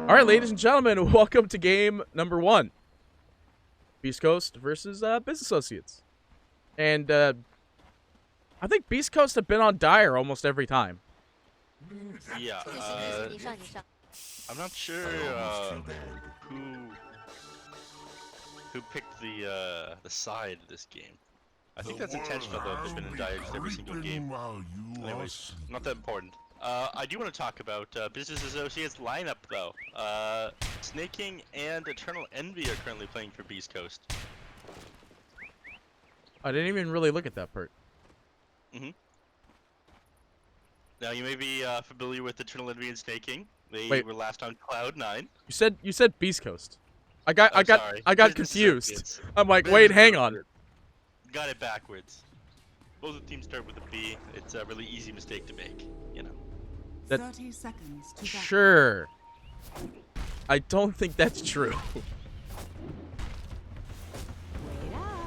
All right, ladies and gentlemen, welcome to game number 1. Beastcoast versus Biz Associates. And I think Beastcoast have been on Dire almost every time. Yeah, I'm not sure who picked the side of this game. I think that's intentional though. They've been in Dire just every single game. Anyways, not that important. I do want to talk about Business Associates lineup though. Snake King and Eternal Envy are currently playing for Beastcoast. I didn't even really look at that part. Now you may be familiar with Eternal Envy and Snake King. They were last on Cloud9. You said Beastcoast. I got Business confused. Associates. I'm like, wait, hang on. Got it backwards. Both the teams start with a B. It's a really easy mistake to make, you know. 30 seconds to Sure. I don't think that's true.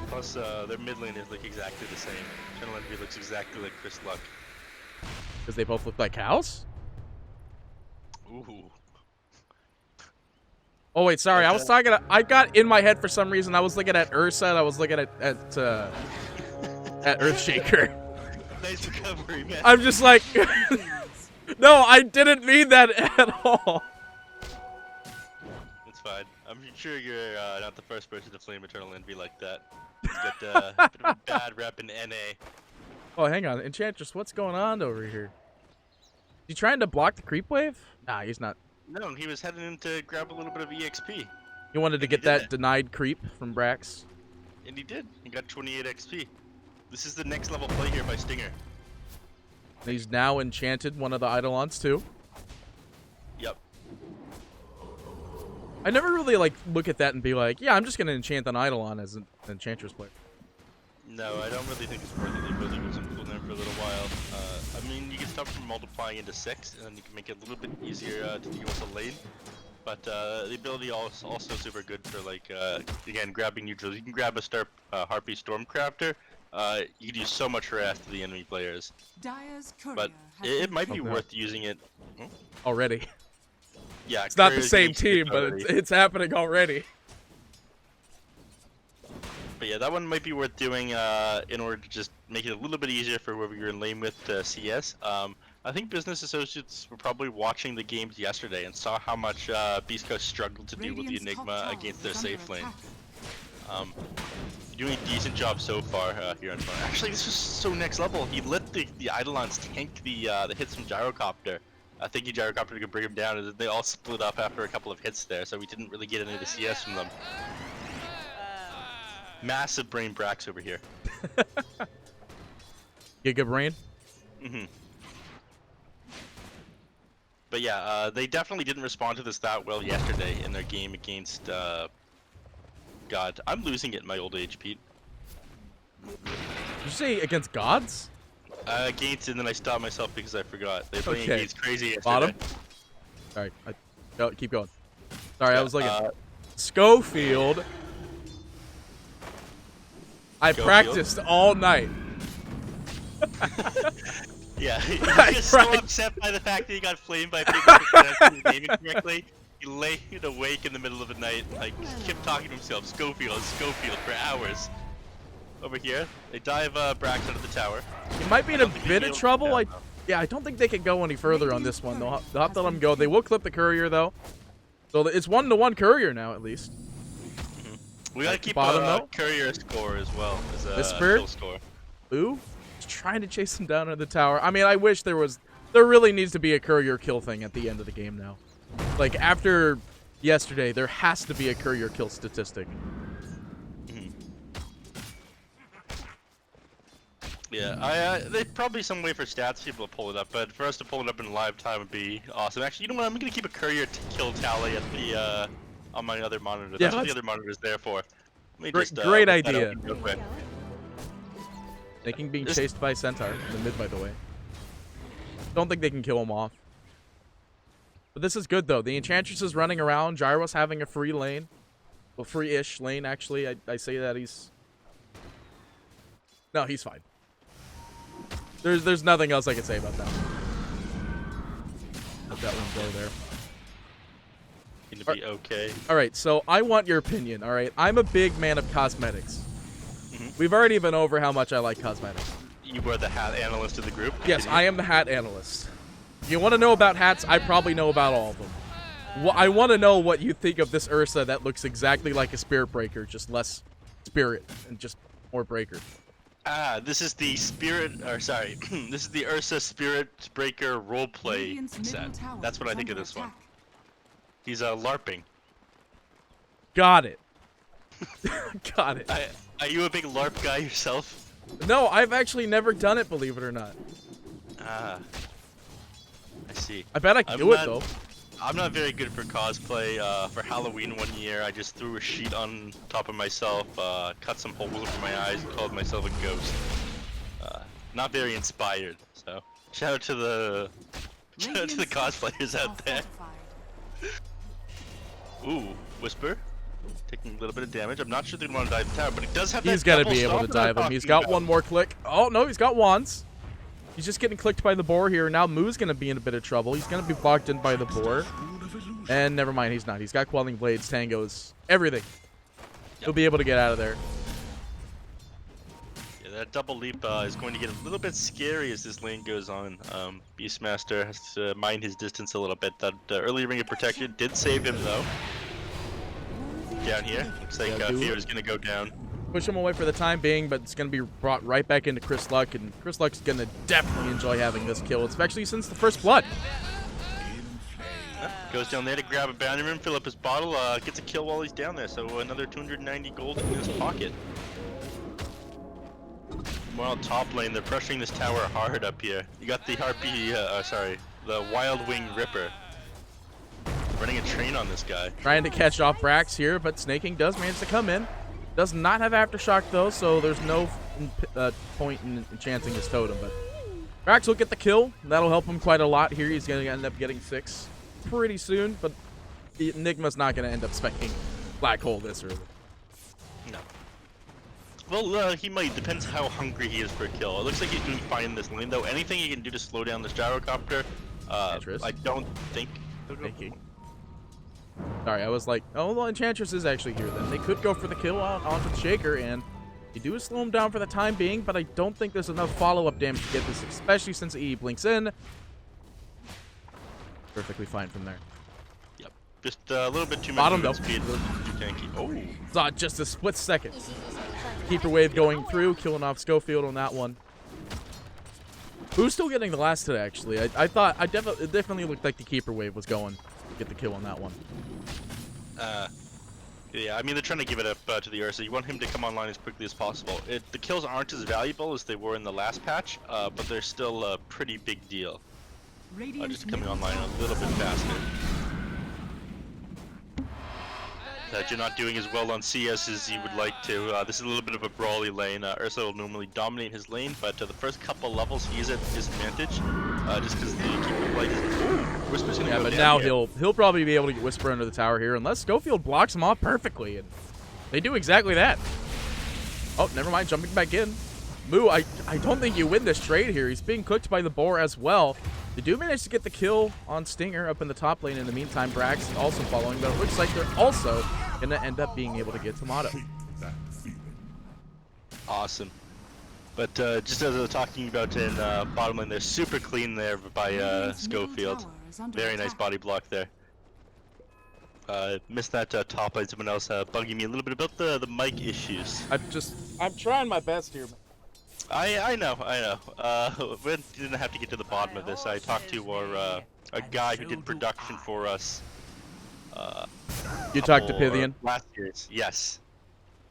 Plus, their mid laners look exactly the same. Eternal Envy looks exactly like Chris Luck. Because they both look like cows? Ooh. Oh wait, sorry. I was talking. I got in my head for some reason. I was looking at Ursa. And I was looking at Earthshaker. Nice recovery, man. I'm just like, no, I didn't mean that at all. It's fine. I'm sure you're not the first person to flame Eternal Envy like that. He's got a bit of a bad rep in NA. Oh, hang on, Enchantress. What's going on over here? Is he trying to block the creep wave? Nah, he's not. No, he was heading in to grab a little bit of EXP. He wanted to get that denied creep from Brax. And he did. He got 28 XP. This is the next level play here by Stinger. And he's now enchanted one of the Eidolons too. Yep. I never really like look at that and be like, yeah, I'm just gonna enchant an Eidolon as an Enchantress player. No, I don't really think it's worth it. They really was in cooldown for a little while. I mean, you can stop from multiplying into 6, and then you can make it a little bit easier to deal with the lane. But the ability also super good for like again grabbing neutrals. You can grab a Harpy Stormcrafter. You can do so much harass to the enemy players. But it might be worth using it Already. Yeah, it's not the same team, but it's happening already. But yeah, that one might be worth doing in order to just make it a little bit easier for whoever you're in lane with CS. I think Business Associates were probably watching the games yesterday and saw how much Beastcoast struggled to deal with the Enigma against their safe lane. You're doing a decent job so far here on front. Actually, this is so next level. He let the Eidolons tank the hits from Gyrocopter. Thinking Gyrocopter could bring him down, and they all split up after a couple of hits there, so we didn't really get any of the CS from them. Massive brain Brax over here. Giga brain? But yeah, they definitely didn't respond to this that well yesterday in their game against, God, I'm losing it in my old age, Pete. Did you say against gods? Against, and then I stopped myself because I forgot. They're playing against crazy yesterday. Bottom? Alright, no, keep going. Sorry, I was looking. Schofield. I practiced all night. Yeah, he's just so upset by the fact that he got flamed by people for naming correctly. He laid awake in the middle of the night, like, kept talking to himself, Schofield, for hours. Over here, they dive Brax under the tower. He might be in a bit of trouble. I don't think they can go any further on this one. They'll have to let him go. They will clip the courier, though. So it's 1-1 courier now, at least. We gotta keep a courier score as well as a kill score. Ooh, he's trying to chase him down under the tower. I mean, I wish there was. There really needs to be a courier kill thing at the end of the game now. Like after yesterday, there has to be a courier kill statistic. Yeah, there's probably some way for stats people to pull it up, but for us to pull it up in live time would be awesome. Actually, you know what? I'm gonna keep a courier kill tally at the on my other monitor. That's what the other monitor is there for. Great idea. Taking being chased by Centaur in the mid, by the way. Don't think they can kill him off. But this is good though. The Enchantress is running around. Gyro's having a free lane. Well, free-ish lane actually. I say that he's. No, he's fine. There's nothing else I can say about that. Let that one go there. Gonna be okay. All right, so I want your opinion. All right, I'm a big man of cosmetics. We've already been over how much I like cosmetics. You were the hat analyst of the group. Yes, I am the hat analyst. You want to know about hats? I probably know about all of them. I want to know what you think of this Ursa that looks exactly like a Spirit Breaker, just less spirit and just more breaker. This is the this is the Ursa Spirit Breaker roleplay Radiant's middle set. tower That's what I is think of under this one. attack. He's LARPing. Got it. Got it. Are you a big LARP guy yourself? No, I've actually never done it, believe it or not. I see. I bet I can do it, though. I'm not very good for cosplay. For Halloween one year, I just threw a sheet on top of myself, cut some holes over my eyes, and called myself a ghost. Not very inspired. So, shout out to the cosplayers out there. Ooh, Whisper, taking a little bit of damage. I'm not sure they're going to dive the tower, but he does have that. He's got to double be able to stop that I'm dive him. talking He's got about. one more click. Oh, no, he's got wands. He's just getting clicked by the boar here. Now Moo's going to be in a bit of trouble. He's going to be blocked in by the boar. And never mind, he's not. He's got Quelling Blades, Tangos, everything. He'll be able to get out of there. Yeah, that double leap is going to get a little bit scary as this lane goes on. Beastmaster has to mind his distance a little bit. That early ring of protection did save him, though. Down here. Looks like Fear is going to go down. Push him away for the time being, but it's going to be brought right back into Chris Luck, and Chris Luck's going to definitely enjoy having this kill, especially since the first blood. Goes down there to grab a bounty rim, fill up his bottle, gets a kill while he's down there, so another 290 gold in his pocket. Well, top lane, they're pressuring this tower hard up here. You got the the Wild Wing Ripper. Running a train on this guy. Trying to catch off Brax here, but Snaking does manage to come in. Does not have Aftershock, though, so there's no point in enchanting his totem. But Brax will get the kill. That'll help him quite a lot here. He's going to end up getting 6 pretty soon, but Enigma's not going to end up specking Black Hole this early. No. Well, he might. Depends how hungry he is for a kill. It looks like he's doing fine in this lane, though. Anything he can do to slow down this gyrocopter, I don't think... Sorry, I was like, oh, well, Enchantress is actually here then. They could go for the kill onto the Shaker, and they do slow him down for the time being, but I don't think there's enough follow-up damage to get this, especially since EE blinks in. Perfectly fine from there. Yep. Just a little bit too much Bottom, though. speed, a little bit too tanky. Oh! Saw just a split second. Keeper wave going through, killing off Schofield on that one. Who's still getting the last hit, actually? I thought, it definitely looked like the Keeper wave was going to get the kill on that one. Yeah, I mean, they're trying to give it up to the Ursa. You want him to come online as quickly as possible. The kills aren't as valuable as they were in the last patch, but they're still a pretty big deal. Just coming online a little bit faster. That you're not doing as well on CS as you would like to. This is a little bit of a brawly lane. Ursa will normally dominate his lane, but the first couple levels he's at disadvantage, just because the Keeper Blight is... Ooh, Whisper's gonna go but down now here. he'll probably be able to get Whisper under the tower here, unless Schofield blocks him off perfectly, and they do exactly that. Oh, never mind, jumping back in. Moo, I don't think you win this trade here. He's being cooked by the boar as well. They do manage to get the kill on Stinger up in the top lane. In the meantime, Brax also following, but it looks like they're also going to end up being able to get Tomato. Awesome. But just as I was talking about in bottom lane, they're super clean there by Schofield. Very nice body block there. Missed that top lane. Someone else bugging me a little bit about the mic issues. I'm trying my best here. I know. We didn't have to get to the bottom of this. I talked to our a guy who did production for us. You talked to Pythian? Last year, yes.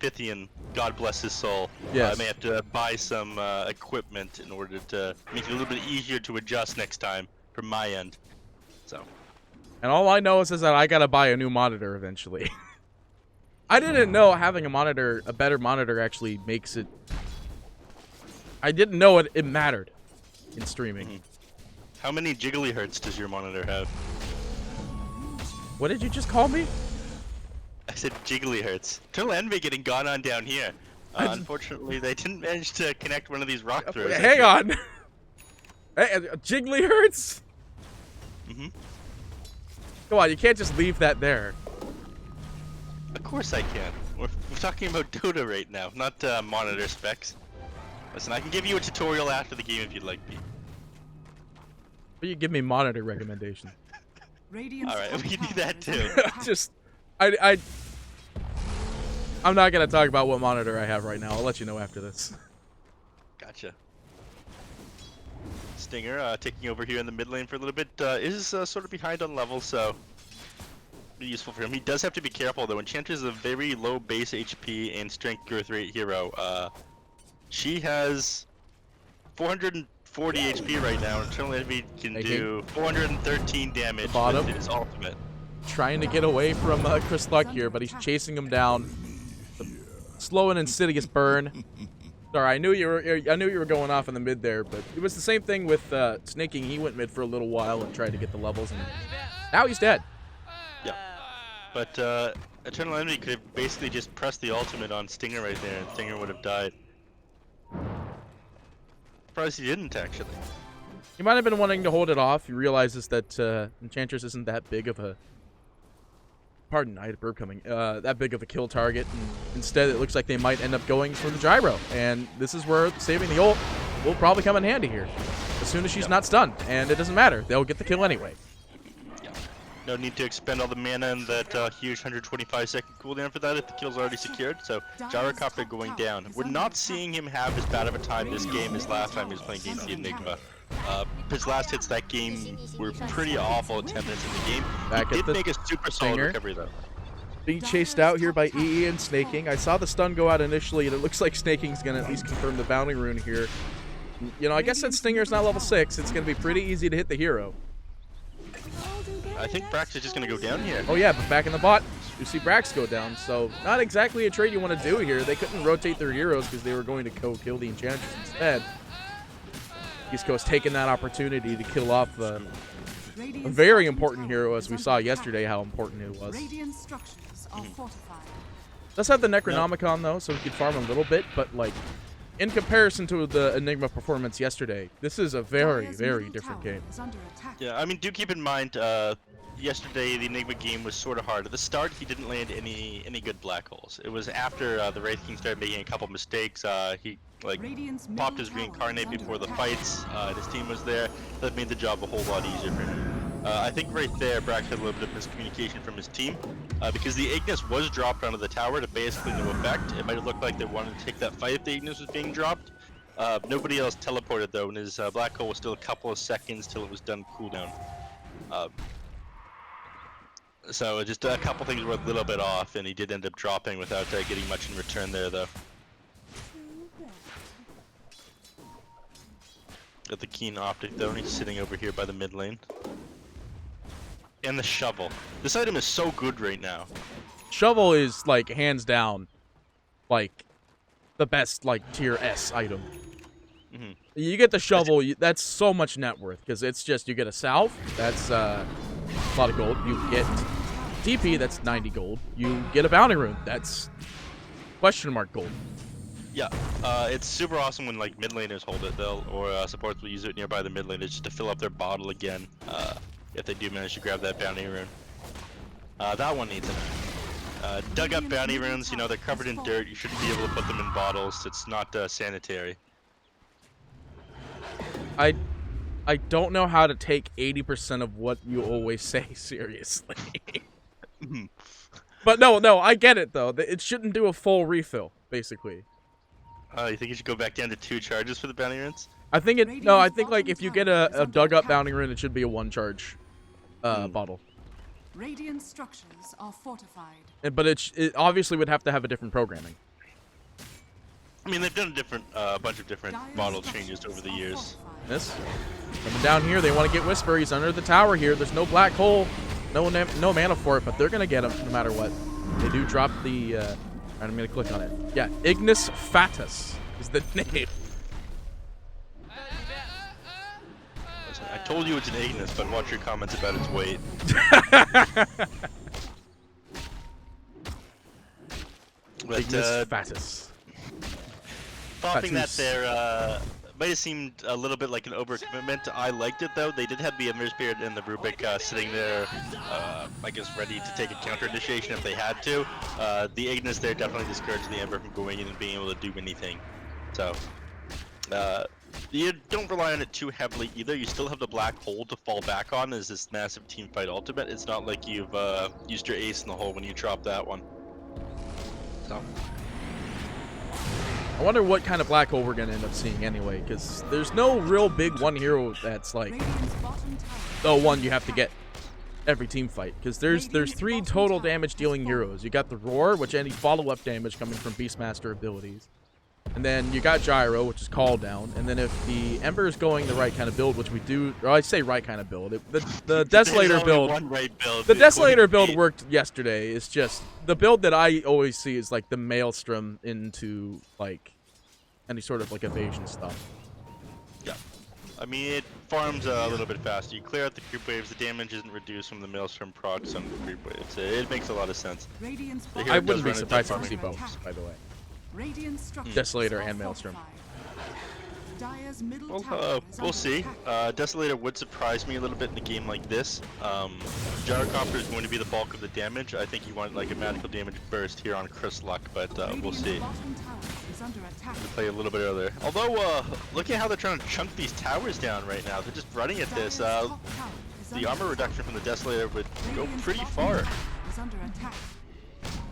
Pythian, God bless his soul. Yes. I may have to buy some equipment in order to make it a little bit easier to adjust next time from my end. So. And all I know is that I gotta buy a new monitor eventually. I didn't know having a better monitor actually makes it... I didn't know it mattered in streaming. Mm-hmm. How many jiggly hertz does your monitor have? What did you just call me? I said jiggly hertz. Turtle Envy getting gone on down here. Unfortunately, they didn't manage to connect one of these rock throws. Hang on. Hey, Jiggly Hertz? Mm-hmm. Come on, you can't just leave that there. Of course I can. We're talking about Dota right now, not monitor specs. Listen, I can give you a tutorial after the game if you'd like me. But you give me monitor recommendations. Alright, we can do that too. Just, I'm not gonna talk about what monitor I have right now. I'll let you know after this. Gotcha. Stinger taking over here in the mid lane for a little bit is sort of behind on level, so be useful for him. He does have to be careful though. Enchantress is a very low base HP and strength growth rate hero. She has 440 HP right now. Eternal Envy can do 413 damage with his ultimate. Trying to get away from Chris Luck here, but he's chasing him down. Slow and insidious burn. Sorry, I knew you were going off in the mid there, but it was the same thing with Snaking. He went mid for a little while and tried to get the levels, and now he's dead. Yeah, but Eternal Envy could have basically just pressed the ultimate on Stinger right there, and Stinger would have died. Surprised he didn't actually. He might have been wanting to hold it off. He realizes that Enchantress isn't that big of a... Pardon, I had a burp coming. That big of a kill target. And instead, it looks like they might end up going for the gyro. And this is where saving the ult will probably come in handy here. As soon as she's not stunned. And it doesn't matter. They'll get the kill anyway. Yeah. No need to expend all the mana and that huge 125-second cooldown for that if the kill's already secured. So, Gyrocopter going down. We're not seeing him have as bad of a time this game as last time he was playing against the Enigma. His last hits that game were pretty awful at 10 minutes in the game. He did make a super solid recovery though. Being chased out here by EE and Snaking. I saw the stun go out initially, and it looks like Snaking's going to at least confirm the bounty rune here. You know, I guess since Stinger's not level 6, it's going to be pretty easy to hit the hero. I think Brax is just going to go down here. Oh yeah, but back in the bot, you see Brax go down, so not exactly a trade you want to do here. They couldn't rotate their heroes because they were going to kill the Enchantress instead. Beastcoast taking that opportunity to kill off a very important hero, as we saw yesterday how important it was. Let's have the Necronomicon though, so we could farm a little bit, but like in comparison to the Enigma performance yesterday, this is a very, very different game. Yeah, I mean, do keep in mind, yesterday the Enigma game was sort of hard. At the start, he didn't land any good black holes. It was after the Wraith King started making a couple mistakes. He like popped his reincarnate before the fights. And his team was there. That made the job a whole lot easier for him. I think right there, Brax had a little bit of miscommunication from his team because the Ignis was dropped onto the tower to basically no effect. It might have looked like they wanted to take that fight if the Ignis was being dropped. Nobody else teleported though, and his black hole was still a couple of seconds till it was done cooldown. So just a couple things were a little bit off, and he did end up dropping without getting much in return there, though. Got the keen optic though, and he's sitting over here by the mid lane. And the shovel. This item is so good right now. Shovel is like hands down, like the best like tier S item. You get the shovel, that's so much net worth because it's just you get a salve, that's a lot of gold. You get DP, that's 90 gold. You get a bounty rune, that's question mark gold. Yeah, it's super awesome when like mid laners hold it, or supports will use it nearby the mid laners just to fill up their bottle again. If they do manage to grab that bounty rune. That one needs it. Dug up bounty runes, you know, they're covered in dirt. You shouldn't be able to put them in bottles. It's not sanitary. I don't know how to take 80% of what you always say seriously. But no, I get it though. It shouldn't do a full refill, basically. You think you should go back down to 2 charges for the bounty runes? I think I think like if you get a dug up bounty rune, it should be a 1 charge bottle. Radiant structures are fortified. But it obviously would have to have a different programming. I mean, they've done a bunch of different bottle changes over the years. This coming down here, they want to get Whisper. He's under the tower here. There's no black hole, no mana for it, but they're gonna get him no matter what. They do drop the. I'm gonna click on it. Yeah, Ignis Fatus is the name. Listen, I told you it's an Ignis, but watch your comments about its weight. Ignis Fatus. Popping that there, might have seemed a little bit like an overcommitment. I liked it though. They did have the Ember Spirit and the Rubik sitting there, I guess ready to take a counter initiation if they had to. The Ignis there definitely discouraged the Ember from going in and being able to do anything. So, you don't rely on it too heavily either. You still have the black hole to fall back on as this massive team fight ultimate. It's not like you've used your ace in the hole when you drop that one. So. I wonder what kind of black hole we're going to end up seeing anyway, because there's no real big one hero that's like the one you have to get every team fight, because there's 3 total damage dealing heroes. You got the Roar, which any follow-up damage coming from Beastmaster abilities. And then you got Gyro, which is call down. And then if the Ember is going the right kind of build, which we do, or I say right kind of build, the Desolator build, the Desolator build worked yesterday. It's just the build that I always see is like the Maelstrom into like any sort of like evasion stuff. Yeah, I mean it farms a little bit faster. You clear out the creep waves, the damage isn't reduced from the Maelstrom procs on the creep waves. It makes a lot of sense. I wouldn't be surprised to see both, by the way. Desolator and Maelstrom. Well, we'll see. Desolator would surprise me a little bit in a game like this. Gyrocopter is going to be the bulk of the damage. I think you want like a magical damage burst here on Chris Luck, but we'll see. We'll play a little bit earlier. Although, look at how they're trying to chunk these towers down right now. They're just running at this. The armor reduction from the Desolator would go pretty far.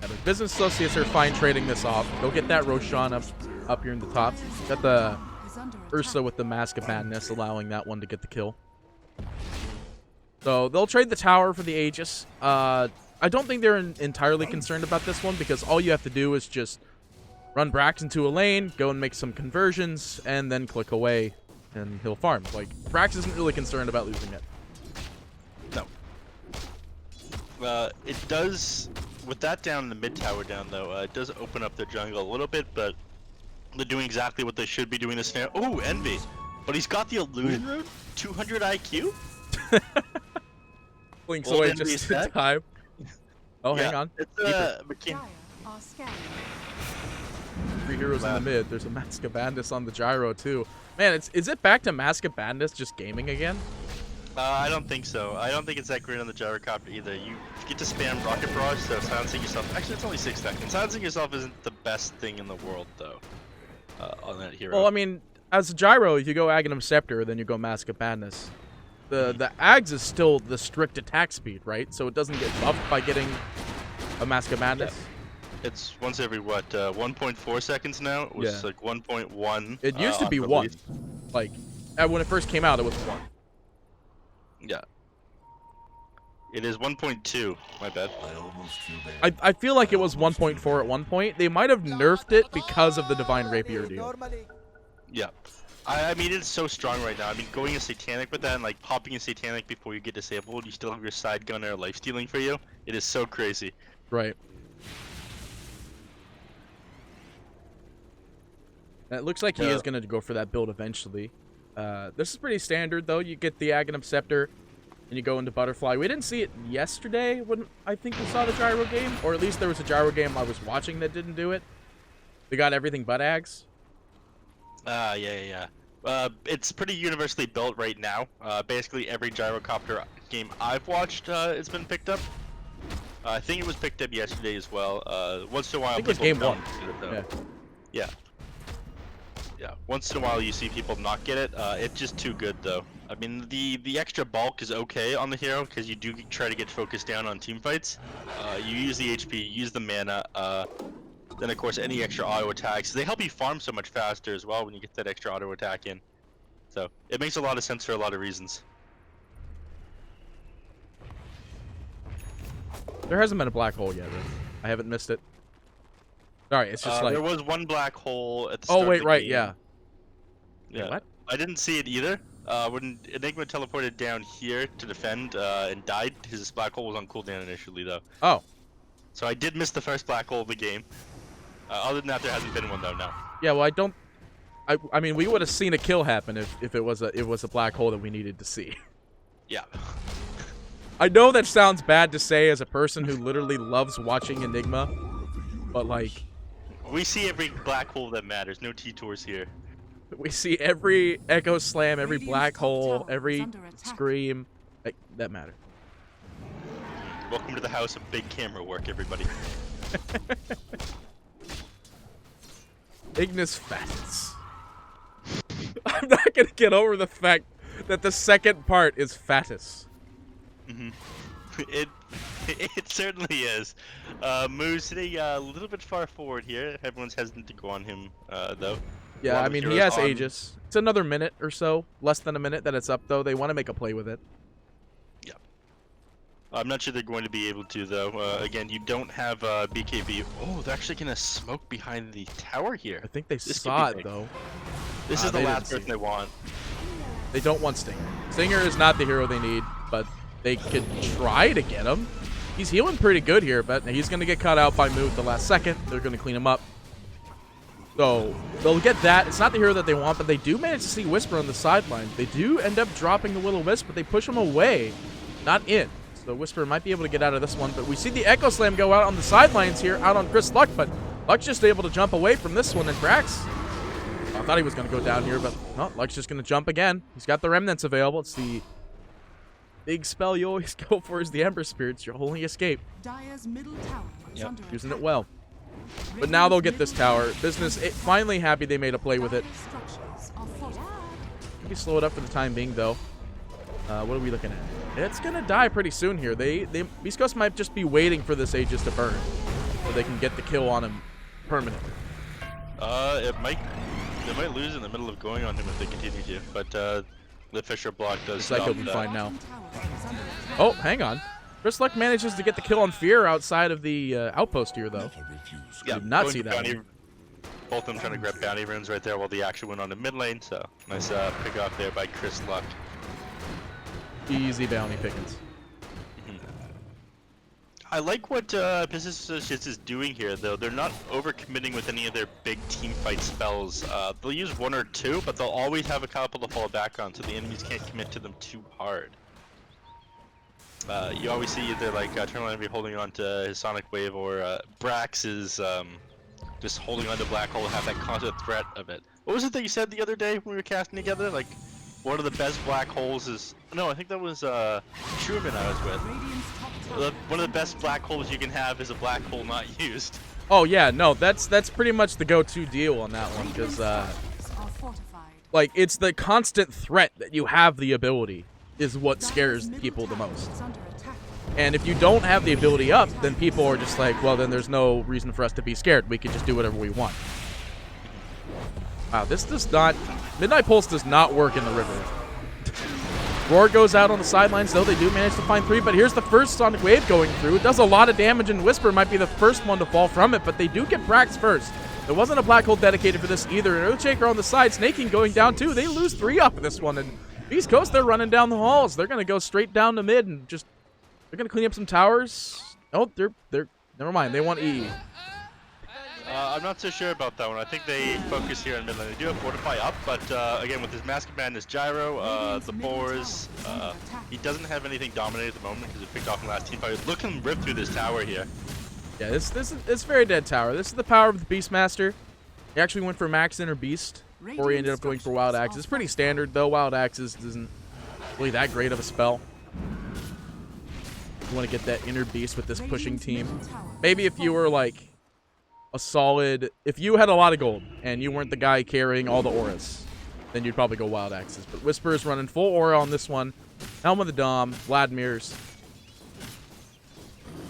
Yeah, the business associates are fine trading this off. They'll get that Roshan up here in the top. Got the Ursa with the Mask of Madness, allowing that one to get the kill. So they'll trade the tower for the Aegis. I don't think they're entirely concerned about this one, because all you have to do is just run Brax into a lane, go and make some conversions, and then click away, and he'll farm. Like, Brax isn't really concerned about losing it. No. It does... With that down in the mid tower down though, it does open up the jungle a little bit, but they're doing exactly what they should be doing this now. Oh, Envy! But he's got the illusion rune? 200 IQ? Blinks away just in time. Oh, yeah, hang on. It's 3 heroes in the mid. There's a Mask of Madness on the Gyro too. Man, is it back to Mask of Madness just gaming again? I don't think so. I don't think it's that great on the Gyrocopter either. You get to spam Rocket Barrage, so silencing yourself... Actually, it's only 6 seconds. Silencing yourself isn't the best thing in the world, though, on that hero. Well, I mean, as a Gyro, if you go Aghanim Scepter, then you go Mask of Madness. The Ags is still the strict attack speed, right? So it doesn't get buffed by getting a Mask of Madness? Yeah. It's once every, what, 1.4 seconds now? It was like 1.1. It used to be 1. Like, when it first came out, it was 1. Yeah. It is 1.2. My bad. I feel like it was 1.4 at one point. They might have nerfed it because of the Divine Rapier deal. Yeah. I mean, it's so strong right now. I mean, going a Satanic with that and, like, popping a Satanic before you get disabled, you still have your side gunner life-stealing for you. It is so crazy. Right. And it looks like he is going to go for that build eventually. This is pretty standard, though. You get the Aghanim Scepter, and you go into Butterfly. We didn't see it yesterday when I think we saw the Gyro game, or at least there was a Gyro game I was watching that didn't do it. They got everything but Ags. Yeah. It's pretty universally built right now. Basically, every Gyrocopter game I've watched has been picked up. I think it was picked up yesterday as well. Once in a while, I think it was game 1. Yeah. Yeah, once in a while you see people not get it. It's just too good though. I mean, the extra bulk is okay on the hero because you do try to get focused down on team fights. You use the HP, you use the mana, then of course any extra auto attacks. They help you farm so much faster as well when you get that extra auto attack in. So it makes a lot of sense for a lot of reasons. There hasn't been a black hole yet, right? I haven't missed it. Sorry, it's just like... There was one black hole at the start Oh, wait, of the right, game. yeah. Yeah. Wait, what? I didn't see it either. When Enigma teleported down here to defend and died, his black hole was on cooldown initially, though. Oh. So I did miss the first black hole of the game. Other than that, there hasn't been one, though, no. Yeah, well, I don't... I mean, we would have seen a kill happen if it was a black hole that we needed to see. Yeah. I know that sounds bad to say as a person who literally loves watching Enigma, but, like... We see every black hole that matters. No T-Tours here. We see every Echo Slam, every Radiant's black top hole, tower every is under attack. scream. Like, that matter. Welcome to the house of big camera work, everybody. Ignis Fats. I'm not gonna get over the fact that the second part is Fatus. It certainly is. Moo's sitting a little bit far forward here. Everyone's hesitant to go on him, though. Yeah, Lot I of mean, he heroes has on- Aegis. It's another minute or so. Less than a minute that it's up, though. They want to make a play with it. Yeah. I'm not sure they're going to be able to, though. Again, you don't have BKB. Oh, they're actually going to smoke behind the tower here. I think they This could saw be it, big. though. This is the they last didn't see person they want. They don't want Stinger. Stinger is not the hero they need, but they could try to get him. He's healing pretty good here, but he's going to get cut out by Moo at the last second. They're going to clean him up. So they'll get that. It's not the hero that they want, but they do manage to see Whisper on the sideline. They do end up dropping the Will-O-Wisp, but they push him away, not in. So Whisper might be able to get out of this one, but we see the Echo Slam go out on the sidelines here, out on Chris Luck, but Luck's just able to jump away from this one, and Brax, I thought he was going to go down here, but no, Luck's just going to jump again. He's got the Remnants available. It's the big spell you always go for is the Ember Spirit. It's your only escape. Dire's middle tower is under Using attack. it well. But now they'll get this tower. Business finally happy they made a play with it. Dire's structures are fortified. Maybe slow it up for the time being, though. What are we looking at? It's going to die pretty soon here. Beastcoast might just be waiting for this Aegis to burn so they can get the kill on him permanently. They might lose in the middle of going on him if they continue to, but the Fisher block does Looks like stop he'll be that. fine now. Tower is under attack. Oh, hang on. Chris Luck manages to get the kill on Fear outside of the outpost here, though. Yeah, Did not going see to that bounty- one. Both of them trying to grab bounty runes right there while the action went on the mid lane, so nice pick off there by Chris Luck. Easy bounty pickings. I like what Business Associates is doing here, though. They're not overcommitting with any of their big team fight spells. They'll use one or two, but they'll always have a couple to fall back on, so the enemies can't commit to them too hard. You always see either like Eternal Enemy holding on to his Sonic Wave, or Brax is just holding on to Black Hole to have that constant threat of it. What was it that you said the other day when we were casting together? Like, one of the best Black Holes is... No, I think that was Truman I was with. Radiant's top tower One of the best black holes you can have is a black hole not used. Oh, yeah, no, that's pretty much the go-to deal on that one, because, are fortified. like, it's the constant threat that you have the ability is what Dire's scares middle people the tower most. is under attack. And if you don't have the ability up, then people are just like, well, then there's no reason for us to be scared. We can just do whatever we want. Wow, this does not... Midnight Pulse does not work in the river. Roar goes out on the sidelines, though. They do manage to find 3, but here's the first Sonic Wave going through. It does a lot of damage, and Whisper might be the first one to fall from it, but they do get Brax first. There wasn't a black hole dedicated for this either. And Earthshaker on the side, Snaking going down too. They lose 3 off of this one, and East Coast, they're running down the halls. They're going to go straight down to mid and just... They're going to clean up some towers. Oh, they're... Never mind, they want E. I'm not so sure about that one. I think they focus here in mid lane. They do have Fortify up, but again, with his Mask of Madness Gyro, the Boars, he doesn't have anything dominated at the moment because he picked off in the last team fight. Look at him rip through this tower here. Yeah, this very dead tower. This is the power of the Beastmaster. He actually went for Max Inner Beast, or he ended up going for Wild Axe. It's pretty standard, though. Wild Axes isn't really that great of a spell. You want to get that Inner Beast with this pushing team. Maybe if you were, like, a solid... If you had a lot of gold, and you weren't the guy carrying all the auras, then you'd probably go Wild Axes. But Whisper is running full aura on this one. Helm of the Dom, Vladimir's.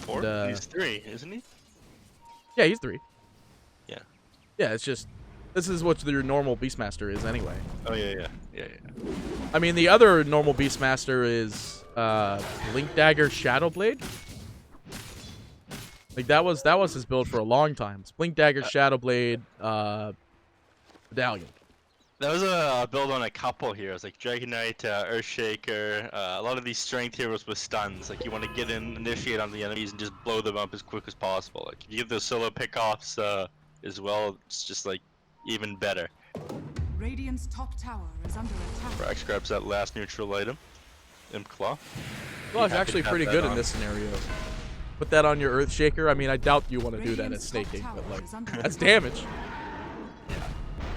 4? He's 3, isn't he? Yeah, he's 3. Yeah. Yeah, it's just... This is what your normal Beastmaster is anyway. Oh, yeah. I mean, the other normal Beastmaster is Blink Dagger Shadowblade. Like, that was his build for a long time. It's Blink Dagger Shadowblade Medallion. That was a build on a couple heroes, like Dragon Knight, Earthshaker, a lot of these strength heroes with stuns. Like, you want to get in, initiate on the enemies, and just blow them up as quick as possible. Like, if you get those solo pickoffs as well, it's just, like, even better. Radiant's top tower is under attack. Brax grabs that last neutral item. Imp Claw. Well, it's happy actually to have pretty that good in on. this scenario. Put that on your Earthshaker. I mean, I doubt you want to do that at Radiant's top Snaking, tower but, like, is under that's attack. damage.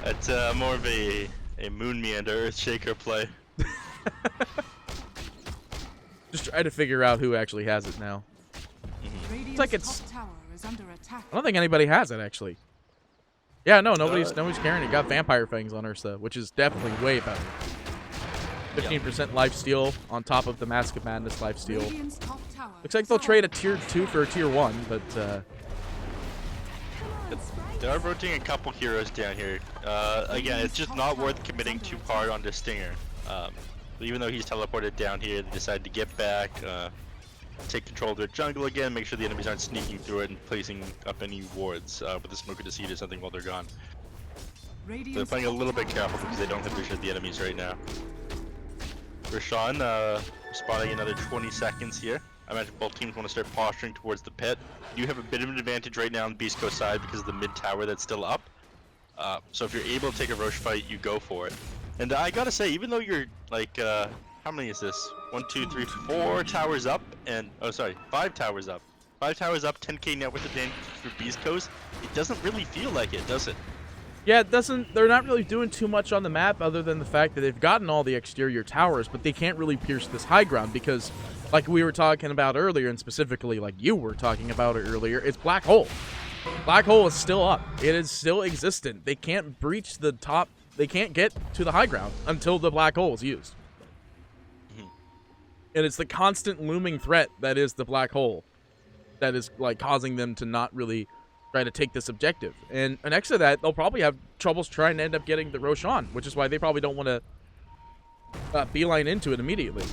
It's more of a Moon Meander Earthshaker play. Just try to figure out who actually has it now. Radiant's like it's- top tower is under attack. I don't think anybody has it, actually. Yeah, no, nobody's carrying it. Got Vampire Fangs on Ursa, which is definitely way better. 15% lifesteal on top of the Mask of Madness lifesteal. Radiant's top tower Looks like they'll is trade a under tier 2 for a tier 1, but They are rotating a couple heroes down here. Again, it's just not worth committing too hard on this Stinger. Even though he's teleported down here, they decide to get back, take control of their jungle again, make sure the enemies aren't sneaking through it and placing up any wards with the Smoke of Deceit or something while they're gone. Radiant's They're playing a top little bit tower careful is because they don't under have vision of attack. the enemies right now. Rashawn, spotting another 20 seconds here. I imagine both teams want to start posturing towards the pit. You have a bit of an advantage right now on the Beastcoast side because of the mid tower that's still up. So if you're able to take a Roche fight, you go for it. And I gotta say, even though you're like, how many is this? 1, 2, 3, 4 towers up, and oh sorry, 5 towers up. 5 towers up, 10k net worth advantage for Beastcoast. It doesn't really feel like it, does it? yeah, it doesn't. They're not really doing too much on the map other than the fact that they've gotten all the exterior towers, but they can't really pierce this high ground because, like we were talking about earlier, and specifically like you were talking about it earlier, it's Black Hole. Black Hole is still up. It is still existent. They can't breach the top. They can't get to the high ground until the Black Hole is used. And it's the constant looming threat that is the Black Hole that is like causing them to not really try to take this objective. And next to that, they'll probably have troubles trying to end up getting the Roshan, which is why they probably don't want to beeline into it immediately.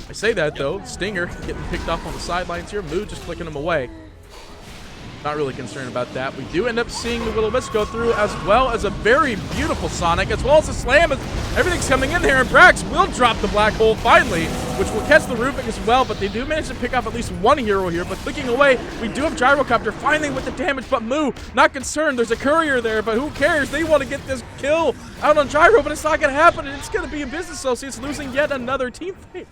I say that though, Stinger getting picked off on the sidelines here, Mood just flicking him away. Not really concerned about that. We do end up seeing the Will-O-Wisp go through, as well as a very beautiful Sonic, as well as a slam. As everything's coming in there, and Brax will drop the Black Hole finally, which will catch the roofing as well, but they do manage to pick off at least one hero here. But clicking away, we do have Gyrocopter finally with the damage, but Moo, not concerned. There's a courier there, but who cares? They want to get this kill out on Gyro, but it's not going to happen, and it's going to be a Business Associates losing yet another team fight.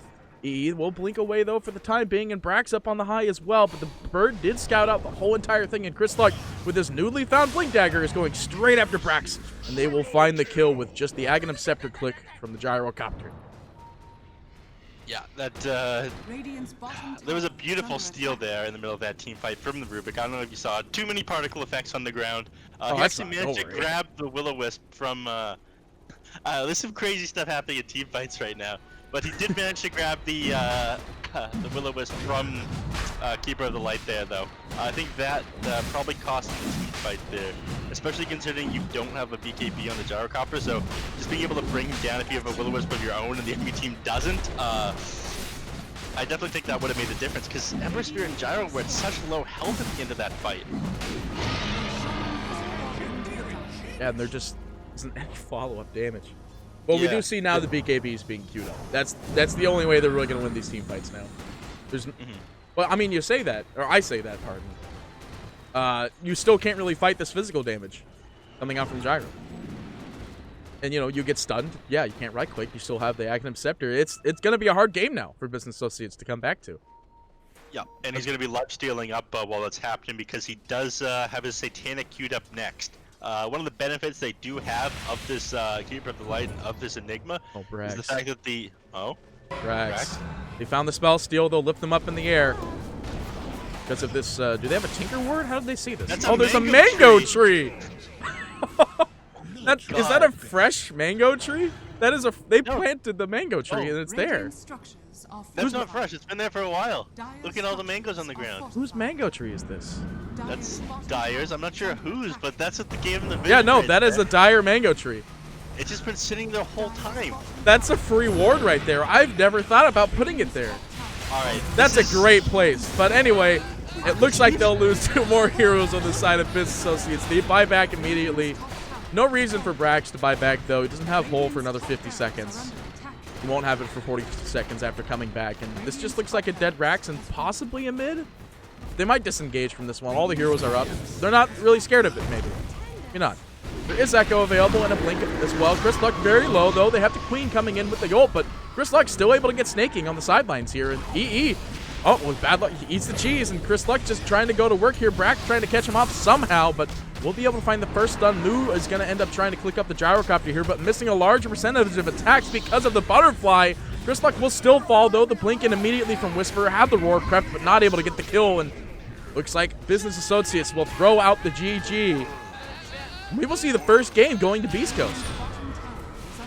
E will blink away, though, for the time being, and Brax up on the high as well, but the Bird did scout out the whole entire thing, and Chris Luck, with his newly found Blink Dagger, is going straight after Brax, and they will find the kill with just the Aghanim Scepter click from the Gyrocopter. Yeah, that, Radiant's bottom there was a tower is beautiful under steal attack. there in the middle of that team fight from the Rubik. I don't know if you saw it. Too many particle effects on the ground. Oh, He that's actually not managed to over, yeah. grab the Will-O-Wisp from, there's some crazy stuff happening in team fights right now. But he did manage to grab the Will-O-Wisp from Keeper of the Light there, though. I think that probably cost him the team fight there, especially considering you don't have a BKB on the Gyrocopter, so just being able to bring him down if you have a Will-O-Wisp of your own and the enemy team doesn't, I definitely think that would have made the difference, because Ember Spirit and Gyro were at such low health at the end of that fight. Yeah, and there just isn't any follow-up damage. Well, we Yeah. do see now the BKBs being queued up. That's the only way they're really going to win these team fights now. There's, well, I mean, you say that, or I say that, pardon. You still can't really fight this physical damage coming out from Gyro. And, you know, you get stunned. Yeah, you can't right-click. You still have the Aghanim Scepter. It's going to be a hard game now for Business Associates to come back to. Yeah, and he's going to be life stealing up while that's happening because he does have his Satanic queued up next. One of the benefits they do have of this Keeper of the Light and of this Enigma Oh, is Brax. the fact that the... Oh? Brax. They found the spell steal. They'll lift them up in the air. Because of this, do they have a Tinker Word? How did they see this? That's Oh, a there's a mango mango tree. tree! Is that a fresh mango tree? That is a. They planted the mango tree and it's there. Radiant structures are That's not fortified. fresh, it's been there for a while. Dire's Look at all the structures mangoes on the are ground. fortified. Whose mango tree is this? That's Dire's bottom Dyer's, tower I'm not sure is under whose, attack. but that's what they gave him the Yeah, vision no, right that is there. a dire mango tree. It's just been sitting there the whole time. That's a free ward right there. I've never thought about putting it there. Alright. That's a great place. But anyway, it looks like they'll lose 2 more heroes on the side of Business Associates. They buy back immediately. No reason for Brax to buy back, though. He doesn't have Hole for another 50 seconds. He won't have it for 40 seconds after coming back. And this just looks like a dead Brax and possibly a mid. They might disengage from this one. All the heroes are up. They're not really scared of it, maybe. Maybe not. There is Echo available and a Blink as well. Chris Luck very low, though. They have the Queen coming in with the ult, but Chris Luck still able to get snaking on the sidelines here. And EE, oh, with bad luck, he eats the cheese, and Chris Luck just trying to go to work here. Brax trying to catch him off somehow, but We'll be able to find the first stun. Moo is going to end up trying to click up the gyrocopter here, but missing a large percentage of attacks because of the butterfly. Grislock will still fall, though. The blink in immediately from Whisper. Had the roar crept, but not able to get the kill. And looks like Business Associates will throw out the GG. We will see the first game going to Beastcoast.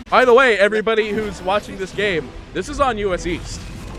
By the way, everybody who's watching this game, this is on US East.